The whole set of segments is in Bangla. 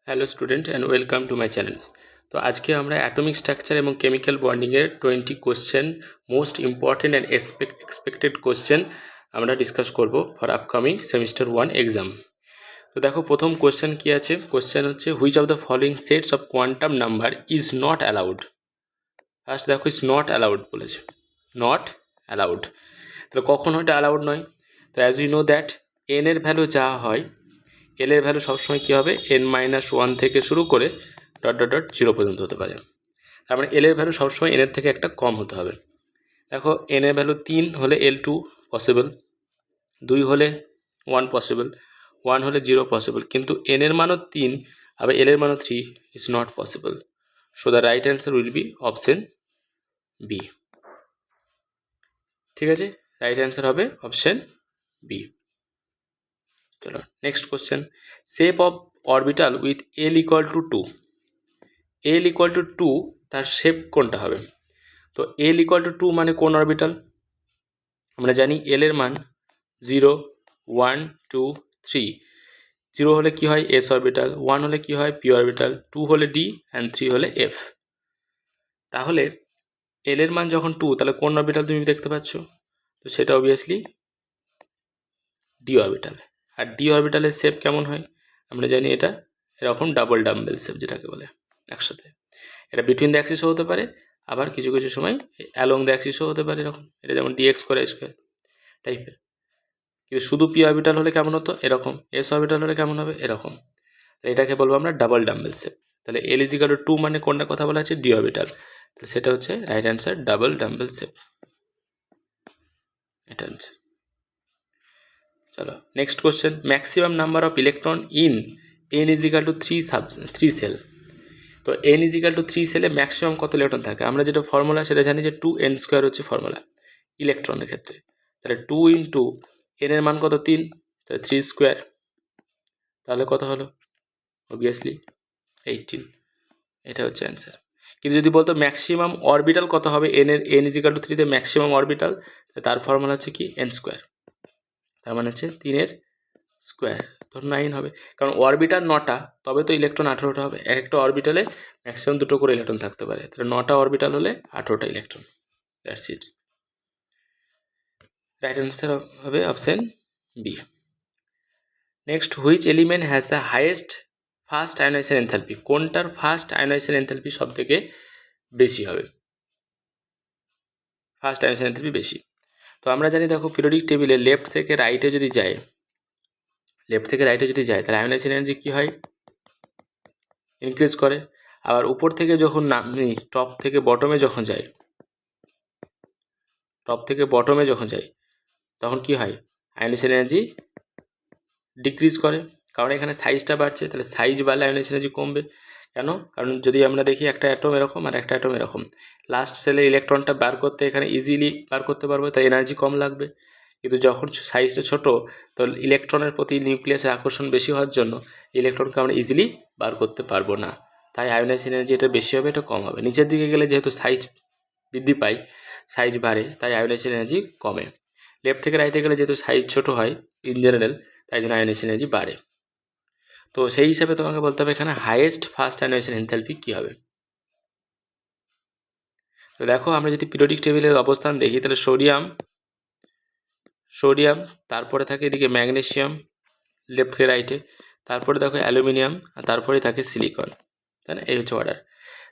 Hello student and welcome to my channel. তো আজকে আমরা অ্যাটমিক স্ট্রাকচার এবং কেমিক্যাল বন্ডিংয়ের 20 question most important and expected question আমরা ডিসকাস করব ফর আপকামিং সেমিস্টার 1 এক্সাম। তো দেখো প্রথম কোশ্চেন কি আছে, কোশ্চেন হচ্ছে which of the following sets of quantum number is not allowed. First দেখো ইজ নট অ্যালাউড বলেছে, নট অ্যালাউড। তাহলে কখন ওইটা অ্যালাউড নয়? তো as you know that n এর ভ্যালু যা হয়, এল এর ভ্যালু সবসময় কী হবে, n-1 থেকে শুরু করে ... জিরো পর্যন্ত হতে পারে। তার মানে এল এর ভ্যালু সবসময় এন এর থেকে একটা কম হতে হবে। দেখো এন এর ভ্যালু 3 হলে L2 পসিবল, 2 হলে 1 পসিবল, 1 হলে 0 পসিবল, কিন্তু এন এর মানও 3 আবার এল এর মানও 3 is not possible. So the right answer will be option B. ঠিক আছে, রাইট অ্যান্সার হবে অপশন বি। চলো next question, shape of orbital with L equal to 2। L equal to 2 তার শেপ কোনটা হবে? তো এল ইকুয়াল টু 2 মানে কোন অরবিটাল? আমরা জানি এল এর মান 0, 1, 2, 3। 0 হলে কি হয়, এস অরবিটাল, 1 হলে কি হয়, পি অরবিটাল, 2 হলে ডি অ্যান্ড 3 হলে এফ। তাহলে এল এর মান যখন 2, তাহলে কোন অরবিটাল তুমি দেখতে পাচ্ছ? তো সেটা অবভিয়াসলি ডি অরবিটাল। আর ডি অরবিটালের শেপ কেমন হয়? আমরা জানি এটা এরকম ডাবল ডাম্বেল শেপ যেটাকে বলে একসাথে। এটা বিটুইন দ্য অ্যাক্সিসও হতে পারে, আবার কিছু কিছু সময় অ্যালং দ্য অ্যাক্সিসও হতে পারে এরকম। এটা যেমন ডিএক্স করে স্কোয়ার টাইপের। কিন্তু শুধু পি অরবিটাল হলে কেমন হতো, এরকম। এস অরবিটাল হলে কেমন হবে, এরকম। তো এটাকে বলবো আমরা ডাবল ডাম্বেল শেপ। তাহলে এল ইজ ইকুয়াল টু 2 মানে কোনটা কথা বলা আছে, ডি অরবিটাল। তাহলে সেটা হচ্ছে right answer, double dumbbell shape. এটা হচ্ছে। চলো next question, maximum number of electron in N is equal to 3 shell. তো এন ইজ ইকুয়াল টু 3 সেলে ম্যাক্সিমাম কত ইলেকট্রন থাকে? আমরা যেটা ফর্মুলা সেটা জানি যে 2n² হচ্ছে ফর্মুলা ইলেকট্রনের ক্ষেত্রে। তাহলে 2 ইন্টু এন এর মান কত, 3, তাহলে 3²। তাহলে কত হলো? অবভিয়াসলি 18। এটা হচ্ছে অ্যান্সার। কিন্তু যদি বলতো ম্যাক্সিমাম অরবিটাল কত হবে এন ইজ ইকুয়াল টু 3 তে ম্যাক্সিমাম অরবিটাল, তার ফর্মুলা হচ্ছে কি, n²। তার মানে হচ্ছে 3 স্কোয়ার, ধরুন 9 হবে, কারণ অরবিটাল 9টা, তবে তো ইলেকট্রন 18টা হবে। এক একটা অরবিটালে ম্যাক্সিমাম 2টো করে ইলেকট্রন থাকতে পারে, তাহলে 9টা অরবিটাল হলে 18টা electron. That's it. Right answer হবে option B. Next, which element has the highest first ionization enthalpy? কোনটার ফার্স্ট আয়নাইজেশন এনথালপি সব থেকে বেশি হবে? ফার্স্ট আয়নাইজেশন এনথালপি বেশি। তো আমরা জানি, দেখো পিরিয়ডিক টেবিলে লেফট থেকে রাইটে যদি যায়, তাহলে আয়নাইজেশন এনার্জি কী হয়, ইনক্রিজ করে। আবার উপর থেকে যখন নামি, টপ থেকে বটমে যখন যায়, তখন কি হয়, আয়নাইজেশন এনার্জি ডিক্রিজ করে। কারণ এখানে সাইজটা বাড়ছে, তাহলে সাইজ বাড়লে আয়নাইজেশন এনার্জি কমবে। কেন? কারণ যদি আমরা দেখি একটা অ্যাটম এরকম আর একটা অ্যাটম এরকম, লাস্ট সেলে ইলেকট্রনটা বার করতে এখানে ইজিলি বার করতে পারবো, তাই এনার্জি কম লাগবে। কিন্তু যখন সাইজটা ছোট, তো ইলেকট্রনের প্রতি নিউক্লিয়াসের আকর্ষণ বেশি হওয়ার জন্য ইলেকট্রনকে আমরা ইজিলি বার করতে পারবো না, তাই আয়নাইজেশন এনার্জি এটা বেশি হবে, এটা কম হবে। নিচের দিকে গেলে যেহেতু সাইজ বৃদ্ধি পায়, সাইজ বাড়ে, তাই আয়নাইজেশন এনার্জি কমে। লেফট থেকে রাইটে গেলে যেহেতু সাইজ ছোট হয় ইন জেনারেল, তাই জন্য আয়নাইজেশন এনার্জি বাড়ে। তো সেই হিসাবে তোমাকে বলতে হবে এখানে হাইয়েস্ট ফার্স্ট আয়নাইজেশন এনথালপি কী হবে। তো দেখো আমরা যদি পিরিয়ডিক টেবিলের অবস্থান দেখি, তাহলে সোডিয়াম, তারপরে থাকে এদিকে ম্যাগনেসিয়াম লেফট থেকে রাইটে, তারপরে দেখো অ্যালুমিনিয়াম, আর তারপরে থাকে সিলিকন, তাই না? এই হচ্ছে অর্ডার।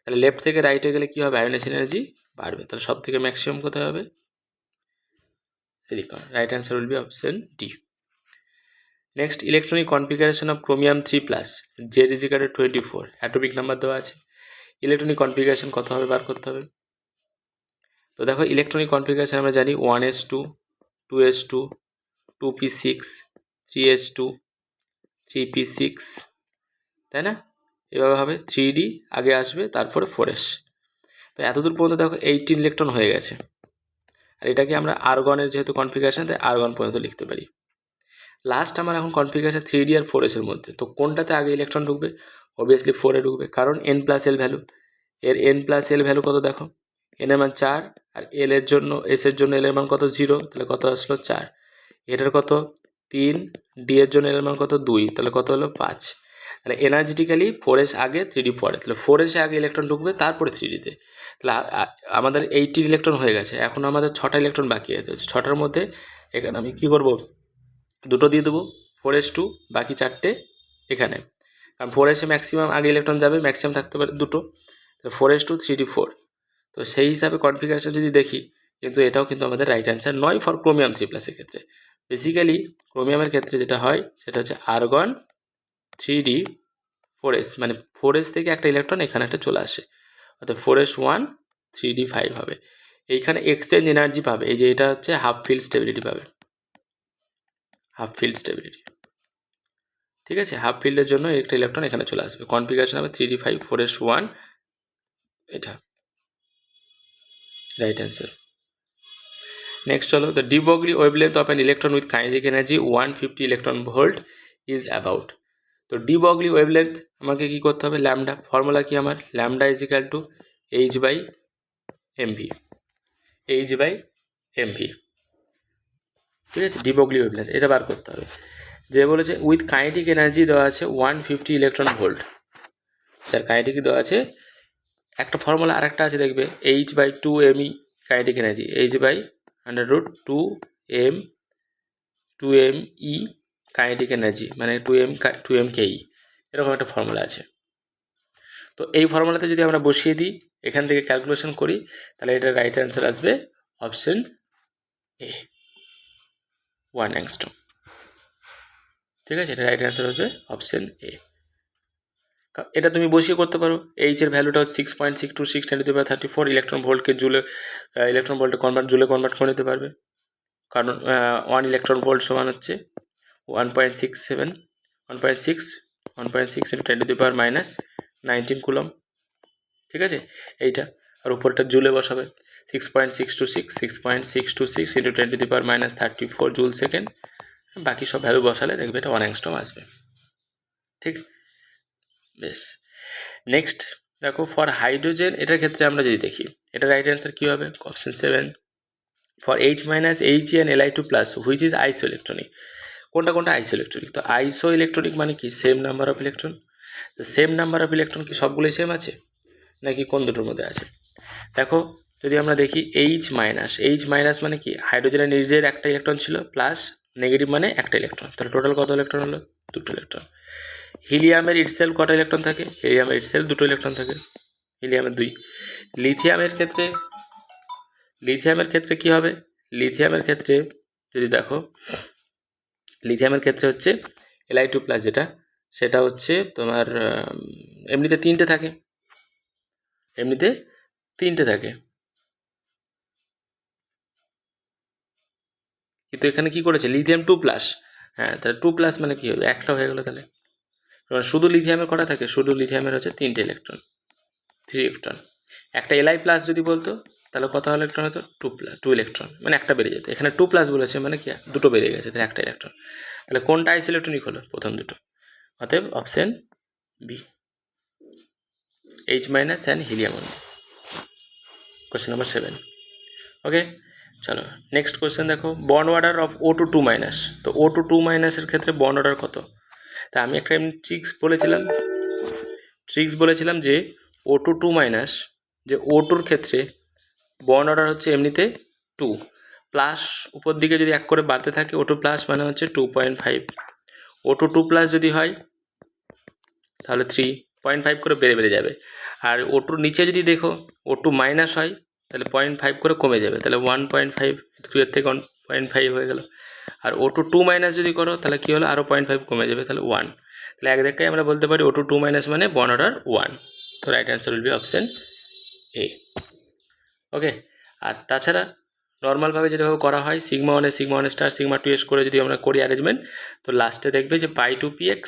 তাহলে লেফট থেকে রাইটে গেলে কী হবে, আয়নাইজেশন এনার্জি বাড়বে। তাহলে সব থেকে ম্যাক্সিমাম কোথায় হবে, silicon. Right answer will be option D. Next, electronic configuration of chromium 3+, Z is equal to 24, atomic number দেওয়া আছে। ইলেকট্রনিক কনফিগারেশন কত হবে বার করতে হবে। তো দেখো ইলেকট্রনিক কনফিগারেশন আমরা জানি 1s2, 2s2, 2p6, 3s2, 3p6, তাই না? এভাবে হবে, 3d আগে আসবে, তারপরে 4s। তো এতদূর পর্যন্ত দেখো 18 ইলেকট্রন হয়ে গেছে। আর এটাকে আমরা আর্গনের যেহেতু কনফিগারেশন, তাই আর্গন পর্যন্ত লিখতে পারি। লাস্ট আমার এখন কনফিগারেশন 3d আর 4s এর মধ্যে, তো কোনটাতে আগে ইলেকট্রন ঢুকবে? অবভিয়াসলি 4 এ ঢুকবে, কারণ n+l ভ্যালু। এর n+l ভ্যালু কত দেখো, n এর মান 4, আর l এর জন্য, s এর জন্য l এর মান কত, 0, তাহলে কত আসলো 4। এটার কত 3, d এর জন্য l এর মান কত 2, তাহলে কত হলো 5। তাহলে এনার্জেটিক্যালি 4s আগে 3d পরে, তাহলে 4s আগে ইলেকট্রন ঢুকবে তারপরে 3dতে। তাহলে আমাদের 18 ইলেকট্রন হয়ে গেছে, এখন আমাদের 6টা ইলেকট্রন বাকি আছে। 6টার মধ্যে এখানে আমি কী করবো, দুটো দিয়ে দেবো 4s2, বাকি 4টে এখানে, কারণ 4s ম্যাক্সিমাম আগে ইলেকট্রন যাবে, ম্যাক্সিমাম থাকতে পারে দুটো, তো 4s2 3d4। তো সেই হিসাবে কনফিগারেশন যদি দেখি, কিন্তু এটাও কিন্তু আমাদের রাইট অ্যান্সার নয় ফর ক্রোমিয়াম 3+এর ক্ষেত্রে। বেসিক্যালি ক্রোমিয়ামের ক্ষেত্রে যেটা হয় সেটা হচ্ছে আর্গন 3d4s, মানে 4s থেকে একটা ইলেকট্রন এখানে একটা চলে আসে, অর্থাৎ 4s1 3d5 হবে। এইখানে এক্সচেঞ্জ এনার্জি পাবে, এই যে এটা হচ্ছে হাফ ফিল্ড স্টেবিলিটি পাবে, হাফ ফিল্ড স্টেবিলিটি, ঠিক আছে। হাফ ফিল্ডের জন্য একটা ইলেকট্রন এখানে চলে আসবে, কনফিগারেশন হবে 3d5 4s1, এটা রাইট অ্যান্সার। নেক্সট চলো, the de Broglie wavelength of an electron with kinetic energy 150 electron volt is about. তো ডি ব্রগলি ওয়েভলেন্থ আমাকে কী করতে হবে, ল্যামডা, ফর্মুলা কি আমার, lambda is equal to h/mv, h/mv, ঠিক আছে। ডি ব্রগলি ওয়েভলেন্থ এটা বার করতে হবে। যে বলেছে উইথ কাইনেটিক এনার্জি দেওয়া আছে 150 ইলেকট্রন ভোল্ট, তার কাইনেটিক দেওয়া আছে, একটা ফর্মুলা আর একটা আছে দেখবে, h/2me kinetic energy, h/√2me kinetic energy, মানে 2m ke, এরকম একটা ফর্মুলা আছে। তো এই ফর্মুলাতে যদি আমরা বসিয়ে দিই, এখান থেকে ক্যালকুলেশন করি, তাহলে এটা রাইট অ্যান্সার আসবে অপশন এ, 1 অ্যাংস্ট্রম, ঠিক আছে। এটা রাইট অ্যান্সার হবে অপশন এ। এটা তুমি বসিয়ে করতে পারো, এইচ এর ভ্যালুটা হচ্ছে 6.626 10^34, ইলেকট্রন ভোল্টকে ইলেকট্রন ভোল্টে জুলে কনভার্ট করে নিতে পারবে, কারণ 1 ইলেকট্রন ভোল্ট সমান হচ্ছে 1.67 1.6 ইন্টু 10^-19 কুলম, ঠিক আছে এইটা। আর উপরটা জুলে বসাবে, 6.626 ইন্টু 10^-34 জুল সেকেন্ড, বাকি সব ভ্যালু বসালে দেখবে এটা 1 অ্যাংস্ট্রম আসবে, ঠিক। বেশ, নেক্সট দেখো ফর হাইড্রোজেন, এটার ক্ষেত্রে আমরা যদি দেখি, এটা রাইট অ্যান্সার কী হবে, option 7, for H- He and Li2+ which is আইসো ইলেকট্রনিক। কোনটা আইসো ইলেকট্রনিক, তো আইসো ইলেকট্রনিক মানে কি, সেম নাম্বার অফ ইলেকট্রন। তো সেম নাম্বার অফ ইলেকট্রন কি সবগুলোই সেম আছে নাকি কোন দুটোর মধ্যে আছে, দেখো যদি আমরা দেখি H- মানে কি, হাইড্রোজেনের নিজের একটা ইলেকট্রন ছিল, প্লাস নেগেটিভ মানে একটা ইলেকট্রন, তাহলে টোটাল কত ইলেকট্রন হলো, দুটো ইলেকট্রন। হিলিয়ামের ইটসেলফ কটা ইলেকট্রন থাকে, হিলিয়ামের ইটসেলফ দুটো ইলেকট্রন থাকে, হিলিয়ামের 2। লিথিয়ামের ক্ষেত্রে কি হবে, লিথিয়ামের ক্ষেত্রে যদি দেখো, লিথিয়ামের ক্ষেত্রে হচ্ছে Li2+, সেটা হচ্ছে তোমার এমনিতে 3টে থাকে, কিন্তু এখানে কি করেছে, লিথিয়াম 2+, হ্যাঁ, তাহলে 2+ মানে কি হবে, একটা হয়ে গেলো। তাহলে শুধু লিথিয়ামের কটা থাকে, শুধু লিথিয়ামের হচ্ছে 3টে ইলেকট্রন, 3 ইলেকট্রন। একটা Li+ যদি বলতো তাহলে কত ইলেকট্রন হতো, 2 ইলেকট্রন, মানে একটা বেড়ে যেত। এখানে 2+ বলেছে মানে কি, দুটো বেড়ে গেছে, তাহলে একটা ইলেকট্রন। তাহলে কোনটা আইসো ইলেকট্রনিক হলো, প্রথম দুটো, অতএব option B, H- and helium only, question number 7। Okay, চলো নেক্সট কোশ্চেন দেখো, বন্ড অর্ডার অফ O2 2-, তো O2 2- এর ক্ষেত্রে বন্ড অর্ডার কত। তা আমি একটা এমনি ট্রিক্স বলেছিলাম যে O2 2-, যে O2-র ক্ষেত্রে বন্ড অর্ডার হচ্ছে এমনিতে 2, প্লাস উপর দিকে যদি 1 করে বাড়তে থাকে, O2+ মানে হচ্ছে 2.5, O2 2+ যদি হয় তাহলে 3.5 করে বেড়ে যাবে। আর O2 নিচে যদি দেখো O2- হয় তাহলে 0.5 করে কমে যাবে, তাহলে 1.5, 2 এর থেকে 1.5 হয়ে গেল। আর O2 2- যদি করো তাহলে কী হলো, আরও 0.5 কমে যাবে, তাহলে 1। তাহলে এক দেখায় আমরা বলতে পারি O2 2- মানে বন্ড অর্ডার 1। তো right answer will be option A. Okay, আর তাছাড়া নর্মালভাবে যেভাবে করা হয়, σ1 σ1 σ2 করে যদি আমরা করি অ্যারেঞ্জমেন্ট, তো লাস্টে দেখবে যে π2px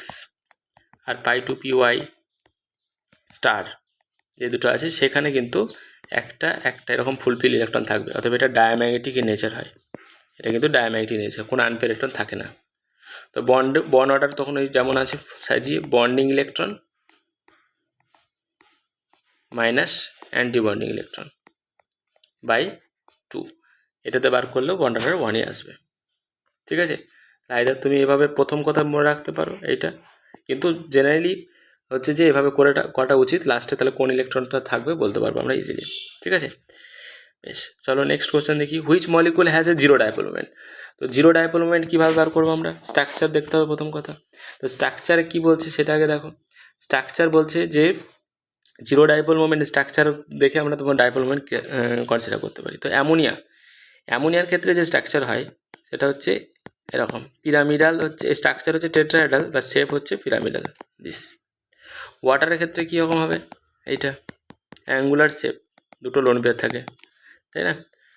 আর π2py যে দুটো আছে, সেখানে কিন্তু একটা এরকম ফুলফিল ইলেকট্রন থাকবে, অথবা এটা ডায়াম্যাগনেটিক নেচার হয়, এটা কিন্তু ডায়াম্যাগনেটিক নেচার, কোনো আনপেয়ার ইলেকট্রন থাকে না। তো বন্ড অর্ডার তখন ওই যেমন আছে সাজিয়ে, bonding electron minus anti bonding electron by 2, এটাতে বার করলেও বন্ড অর্ডার 1ই আসবে, ঠিক আছে। আইদার তুমি এভাবে প্রথম কথা মনে রাখতে পারো এইটা, কিন্তু জেনারেলি হচ্ছে যে এভাবে করে করা উচিত, লাস্টে তাহলে কোন ইলেকট্রনটা থাকবে বলতে পারবো আমরা ইজিলি। ঠিক আছে, বেশ, চলো নেক্সট কোশ্চেন দেখি। Which molecule has a zero dipole moment. তো জিরো ডাইপোল মোমেন্ট কীভাবে বার করবো আমরা? স্ট্রাকচার দেখতে হবে প্রথম কথা। তো স্ট্রাকচারে কী বলছে সেটা আগে দেখো। স্ট্রাকচার বলছে যে জিরো ডাইপোল মোমেন্ট স্ট্রাকচার দেখে আমরা তোমার ডাইপোল মোমেন্ট কনসিডার করতে পারি। তো অ্যামোনিয়ার ক্ষেত্রে যে স্ট্রাকচার হয় সেটা হচ্ছে এরকম পিরামিডাল, হচ্ছে স্ট্রাকচার হচ্ছে টেট্রাহেড্রাল, বা শেপ হচ্ছে পিরামিডাল দিস। ওয়াটারের ক্ষেত্রে কীরকম হবে? এইটা অ্যাঙ্গুলার শেপ, দুটো লোন পেয়ার থাকে, তাই না?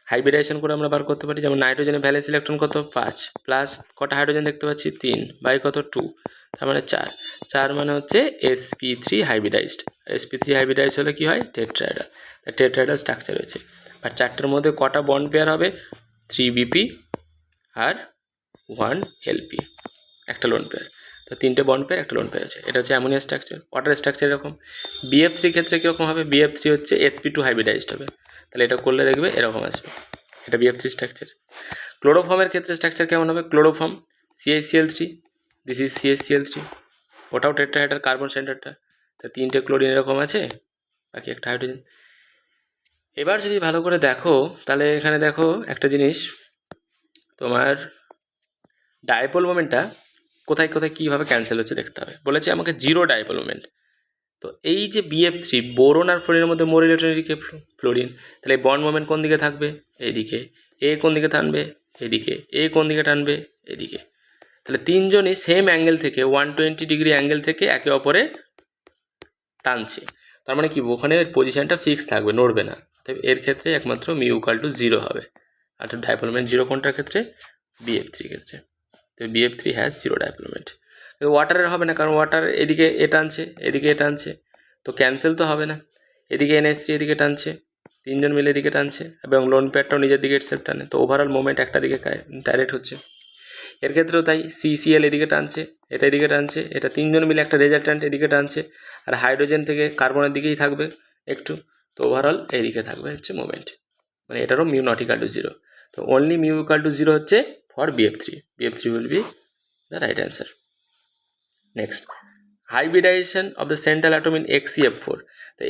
হাইব্রিডাইজেশন করে আমরা বার করতে পারি, যেমন নাইট্রোজেনের ভ্যালেন্স ইলেকট্রন কত 5, প্লাস কটা হাইড্রোজেন দেখতে পাচ্ছি 3, বাই কত 2, তার মানে 4 মানে হচ্ছে sp3 হাইব্রিডাইজড। sp3 হাইব্রিডাইজ হলে কি হয়? টেট্রাহেড্রাল। টেট্রাহেড্রাল স্ট্রাকচার হয়েছে। আর 4টার মধ্যে কটা বন্ড পেয়ার হবে? 3bp আর 1lp, একটা লোন পেয়ার। তো 3টে বন্ড পেয়ার, একটা লোন পেয়ার আছে। এটা হচ্ছে অ্যামোনিয়া স্ট্রাকচার। ওয়াটার স্ট্রাকচার এরকম। bf3 ক্ষেত্রে কীরকম হবে? bf3 হচ্ছে sp2 হাইব্রিডাইজড হবে, তাহলে এটা করলে দেখবে এরকম আসবে, এটা bf3 স্ট্রাকচার। ক্লোরোফর্মের ক্ষেত্রে স্ট্রাকচার কেমন হবে? Chloroform CaCl3, this is CaCl3, ওটাও টেট্রাহেড্রাল কার্বন সেন্টারটা, তা 3টে ক্লোরিন এরকম আছে, বাকি একটা হাইড্রোজেন। এবার যদি ভালো করে দেখো তাহলে এখানে দেখো একটা জিনিস, তোমার ডাইপোল মোমেন্টটা কোথায় কোথায় কীভাবে ক্যান্সেল হচ্ছে দেখতে হবে। বলেছে আমাকে জিরো ডাইপোল মোমেন্ট। তো এই যে BF3, বোরন আর ফ্লোরিনের মধ্যে মোর ইলেকট্রন এদিকে ফ্লোরিন, তাহলে বন্ড মোমেন্ট কোন দিকে থাকবে? এইদিকে। এ কোন দিকে টানবে? এদিকে। এ কোন দিকে টানবে? এদিকে। তাহলে তিনজনই সেম অ্যাঙ্গেল থেকে 120 ডিগ্রি অ্যাঙ্গেল থেকে একে অপরে টানছে, তার মানে কি ওখানে পজিশনটা ফিক্স থাকবে, নড়বে না। তবে এর ক্ষেত্রে একমাত্র μ=0 হবে। আর ডাইপোল মোমেন্ট জিরো কোনটার ক্ষেত্রে? BF3 ক্ষেত্রে। তো BF3 has zero dipole moment. ওয়াটারের হবে না, কারণ ওয়াটার এদিকে এ টানছে, এদিকে এ টানছে, তো ক্যান্সেল তো হবে না। এদিকে NH3 এদিকে টানছে, তিনজন মিলে এদিকে টানছে, এবং লোন পেয়ারটাও নিজের দিকে সেফ টানে, তো ওভারঅল মোমেন্ট একটা দিকে ডাইরেক্ট হচ্ছে। এর ক্ষেত্রেও তাই, CCl এদিকে টানছে, এটা এদিকে টানছে, এটা তিনজন মিলে একটা রেজাল্ট্যান্ট এদিকে টানছে, আর হাইড্রোজেন থেকে কার্বনের দিকেই থাকবে একটু, তো ওভারঅল এদিকে থাকবে হচ্ছে মোমেন্ট, মানে এটারও μ=0। তো অনলি μ=0 হচ্ছে for BF3। BF3 will be the right answer. Next, hybridization of the central atom in XCF4. The